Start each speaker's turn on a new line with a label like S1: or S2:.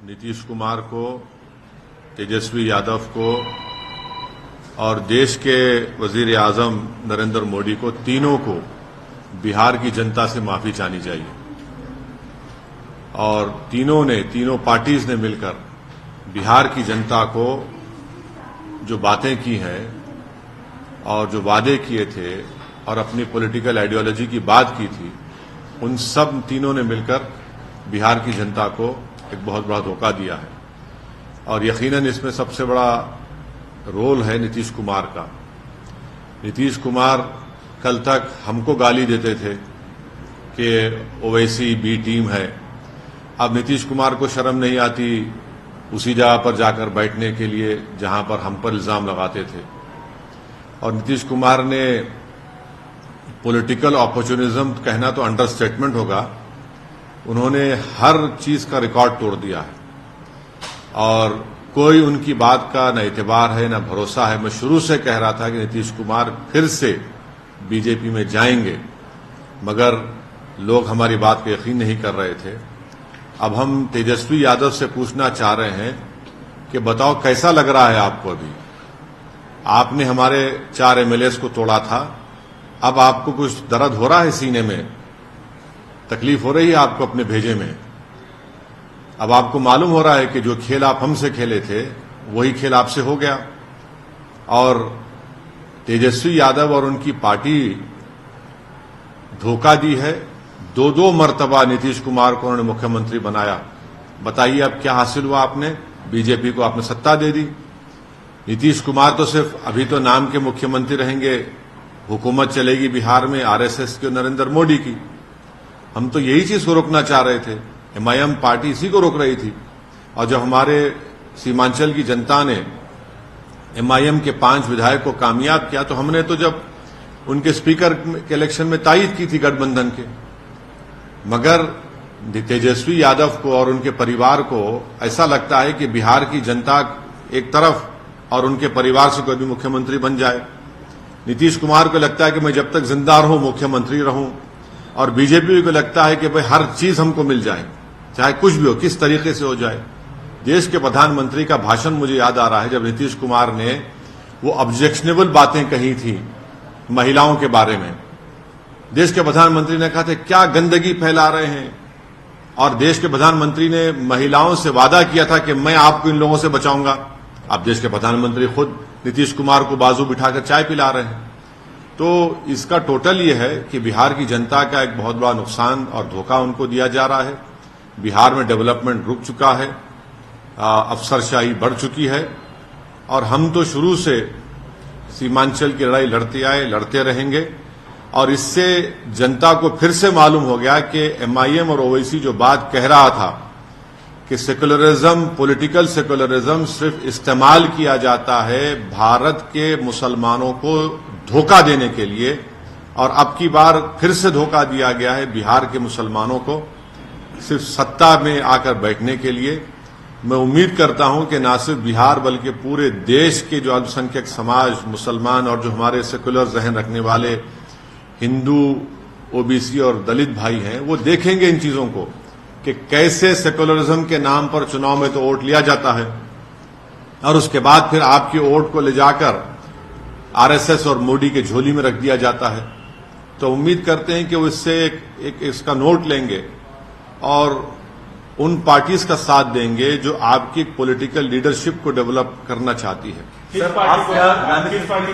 S1: नीतीश कुमार को, तेजस्वी यादव को और देश के वजीर आजम नरेंद्र मोदी को, तीनों को बिहार की जनता से माफी चाहनी चाहिए। और तीनों पार्टीज ने मिलकर बिहार की जनता को जो बातें की हैं और जो वादे किए थे और अपनी पॉलिटिकल आइडियोलॉजी की बात की थी, उन सब तीनों ने मिलकर बिहार की जनता को एक बहुत बड़ा धोखा दिया है। और यकीनन इसमें सबसे बड़ा रोल है नीतीश कुमार का। नीतीश कुमार कल तक हमको गाली देते थे कि ओवैसी बी टीम है। अब नीतीश कुमार को शर्म नहीं आती उसी जगह पर जाकर बैठने के लिए जहां पर हम पर इल्जाम लगाते थे। और नीतीश कुमार ने पॉलिटिकल अपॉर्चुनिज्म कहना तो अंडरस्टेटमेंट होगा, उन्होंने हर चीज का रिकॉर्ड तोड़ दिया है और कोई उनकी बात का न एतबार है न भरोसा है। मैं शुरू से कह रहा था कि नीतीश कुमार फिर से बीजेपी में जाएंगे, मगर लोग हमारी बात को यकीन नहीं कर रहे थे। अब हम तेजस्वी यादव से पूछना चाह रहे हैं कि बताओ कैसा लग रहा है आपको? अभी आपने हमारे 4 एमएलएस को तोड़ा था, अब आपको कुछ दर्द हो रहा है सीने में? तकलीफ हो रही है आपको अपने भेजे में? अब आपको मालूम हो रहा है कि जो खेल आप हमसे खेले थे वही खेल आपसे हो गया। और तेजस्वी यादव और उनकी पार्टी धोखा दी है। 2 मर्तबा नीतीश कुमार को उन्होंने मुख्यमंत्री बनाया। बताइए अब क्या हासिल हुआ आपने? बीजेपी को आपने सत्ता दे दी। नीतीश कुमार तो सिर्फ अभी तो नाम के मुख्यमंत्री रहेंगे, हुकूमत चलेगी बिहार में आरएसएस की, नरेंद्र मोदी की। हम तो यही चीज को रोकना चाह रहे थे। एमआईएम पार्टी इसी को रोक रही थी। और जब हमारे सीमांचल की जनता ने एमआईएम के 5 विधायक को कामयाब किया, तो हमने तो जब उनके स्पीकर के इलेक्शन में तायीद की थी गठबंधन के। मगर तेजस्वी यादव को और उनके परिवार को ऐसा लगता है कि बिहार की जनता एक तरफ और उनके परिवार से कोई भी मुख्यमंत्री बन जाए। नीतीश कुमार को लगता है कि मैं जब तक जिंदा रहूं मुख्यमंत्री रहूं, और बीजेपी को लगता है कि भाई हर चीज हमको मिल जाए, चाहे कुछ भी हो, किस तरीके से हो जाए। देश के प्रधानमंत्री का भाषण मुझे याद आ रहा है, जब नीतीश कुमार ने वो ऑब्जेक्शनेबल बातें कही थी महिलाओं के बारे में। देश के प्रधानमंत्री ने कहा था क्या गंदगी फैला रहे हैं, और देश के प्रधानमंत्री ने महिलाओं से वादा किया था कि मैं आपको इन लोगों से बचाऊंगा। अब देश के प्रधानमंत्री खुद नीतीश कुमार को बाजू बिठाकर चाय पिला रहे हैं। तो इसका टोटल ये है कि बिहार की जनता का एक बहुत बड़ा नुकसान और धोखा उनको दिया जा रहा है। बिहार में डेवलपमेंट रुक चुका है, अफसरशाही बढ़ चुकी है, और हम तो शुरू से सीमांचल की लड़ाई लड़ते आए, लड़ते रहेंगे। और इससे जनता को फिर से मालूम हो गया कि एमआईएम और ओवैसी जो बात कह रहा था कि सेकुलरिज्म, पॉलिटिकल सेकुलरिज्म सिर्फ इस्तेमाल किया जाता है भारत के मुसलमानों को धोखा देने के लिए, और अब की बार फिर से धोखा दिया गया है बिहार के मुसलमानों को सिर्फ सत्ता में आकर बैठने के लिए। मैं उम्मीद करता हूं कि न सिर्फ बिहार बल्कि पूरे देश के जो अल्पसंख्यक समाज, मुसलमान और जो हमारे सेकुलर जहन रखने वाले हिंदू, ओबीसी और दलित भाई हैं, वो देखेंगे इन चीजों को कि कैसे सेकुलरिज्म के नाम पर चुनाव में तो वोट लिया जाता है और उसके बाद फिर आपकी वोट को ले जाकर आरएसएस और मोदी के झोली में रख दिया जाता है। तो उम्मीद करते हैं कि वो इससे एक इसका नोट लेंगे और उन पार्टीज का साथ देंगे जो आपकी पॉलिटिकल लीडरशिप को डेवलप करना चाहती है।
S2: किस पार्टी